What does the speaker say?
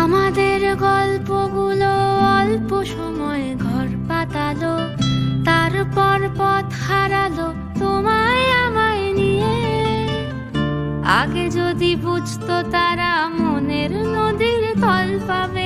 আমাদের গল্পগুলো অল্প সময় ঘর পাতালো, তারপর পথ হারালো তোমায় আমায় নিয়ে। আগে যদি বুঝতো তারা মনের নদীর তল পাবে